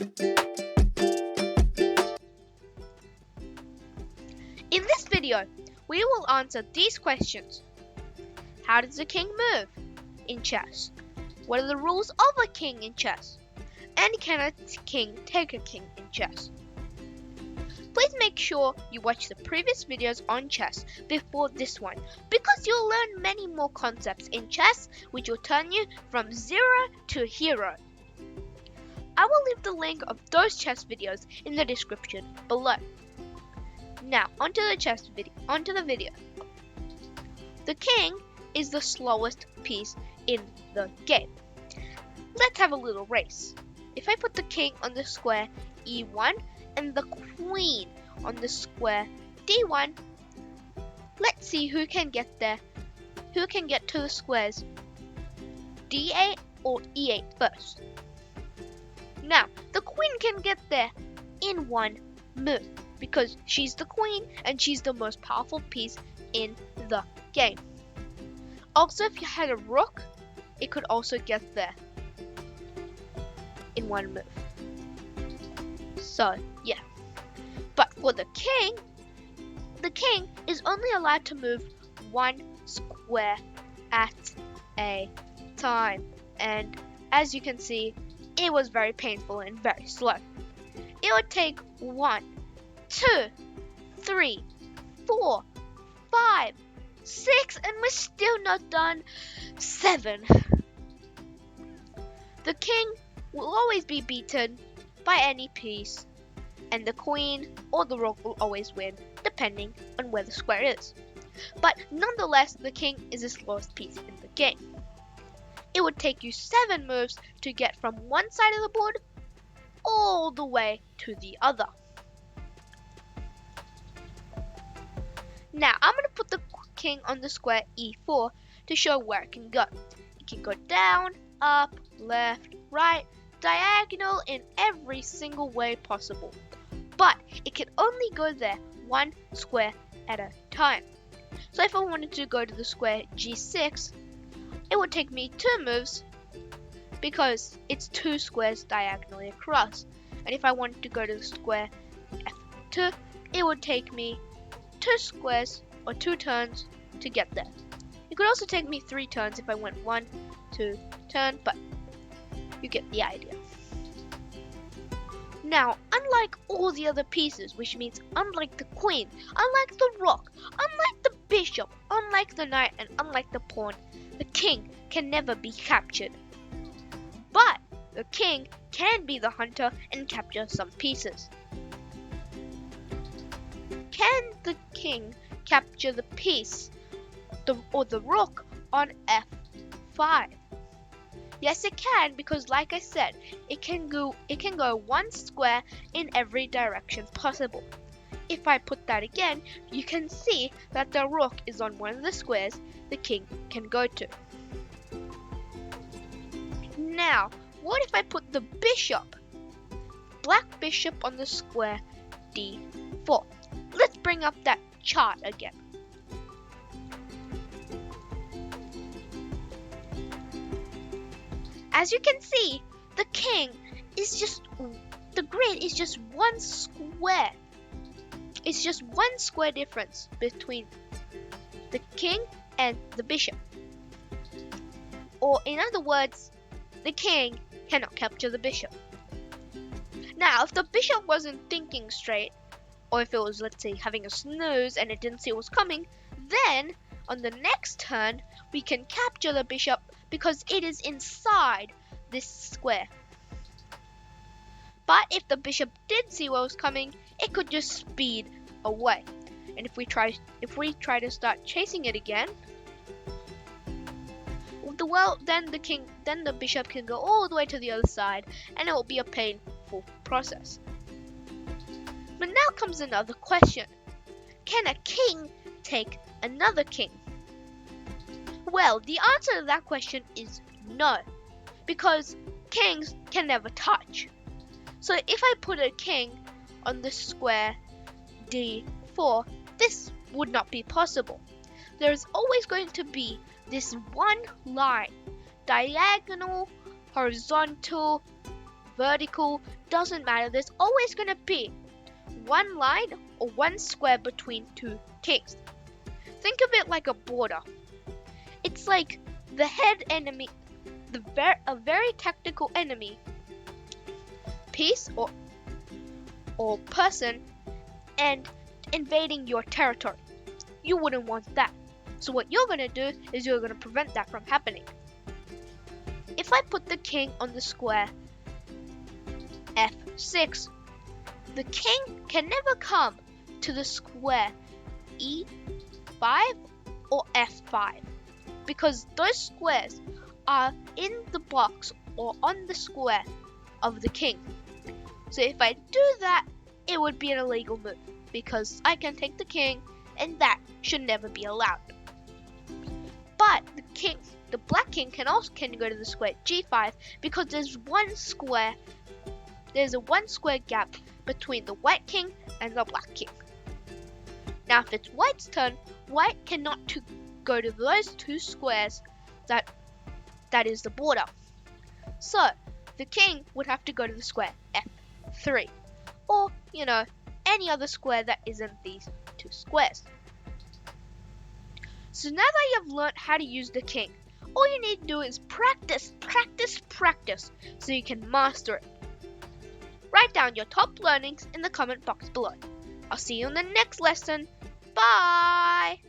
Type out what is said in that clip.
In this video, we will answer these questions. How does a king move in chess? What are the rules of a king in chess? And can a king take a king in chess? Please make sure you watch the previous videos on chess before this one, because you'll learn many more concepts in chess which will turn you from zero to hero. I will leave the link of those chess videos in the description below. Now onto the video. The king is the slowest piece in the game. Let's have a little race. If I put the king on the square E1 and the queen on the square D1, let's see who can get there. Who can get to the squares D8 or E8 first. Now, the queen can get there in one move because she's the queen and she's the most powerful piece in the game. Also, if you had a rook, it could also get there in one move. So, yeah. But for the king is only allowed to move one square at a time. And as you can see, it was very painful and very slow. It would take 1, 2, 3, 4, 5, 6, and we're still not done. 7. The king will always be beaten by any piece, and the queen or the rook will always win, depending on where the square is. But nonetheless, the king is the slowest piece in the game. It would take you 7 moves to get from one side of the board all the way to the other. Now, I'm going to put the king on the square E4 to show where it can go. It can go down, up, left, right, diagonal in every single way possible. But it can only go there one square at a time. So if I wanted to go to the square G6, it would take me 2 moves because it's 2 squares diagonally across. And if I wanted to go to the square F2, it would take me 2 squares or 2 turns to get there. It could also take me 3 turns if I went 1, 2 turn, but you get the idea. Now, unlike all the other pieces, which means unlike the queen, unlike the rook, unlike the bishop, unlike the knight, and unlike the pawn, the king can never be captured. But the king can be the hunter and capture some pieces. Can the king capture the piece or the rook on F5? Yes, it can, because like I said, it can go one square in every direction possible. If I put that again, you can see that the rook is on one of the squares the king can go to. Now, what if I put the bishop, black bishop on the square D4? Let's bring up that chart again. As you can see, the grid is just one square. It's just one square difference between the king and the bishop. Or in other words, the king cannot capture the bishop. Now, if the bishop wasn't thinking straight, or if it was, let's say, having a snooze and it didn't see what was coming, then on the next turn, we can capture the bishop because it is inside this square. But if the bishop did see what was coming, it could just speed away. And if we try to start chasing it again, then the bishop can go all the way to the other side, and it will be a painful process. But now comes another question. Can a king take another king? Well, the answer to that question is no, because kings can never touch. So if I put a king on the square D4, this would not be possible. There is always going to be this one line, diagonal, horizontal, vertical, doesn't matter. There's always going to be one line or one square between two kings. Think of it like a border. It's like the head enemy, a very tactical enemy, piece or person, and invading your territory. You wouldn't want that. So what you're going to do is you're going to prevent that from happening. If I put the king on the square F6, the king can never come to the square E5 or F5 because those squares are in the box or on the square of the king. So if I do that, it would be an illegal move because I can take the king, and that should never be allowed. But the black king can go to the square G5 because there's a one square gap between the white king and the black king. Now if it's white's turn, white cannot go to those two squares that is the border. So the king would have to go to the square F3 or any other square that isn't these two squares. So now that you've learned how to use the king, all you need to do is practice so you can master it. Write down your top learnings in the comment box below. I'll see you in the next lesson. Bye!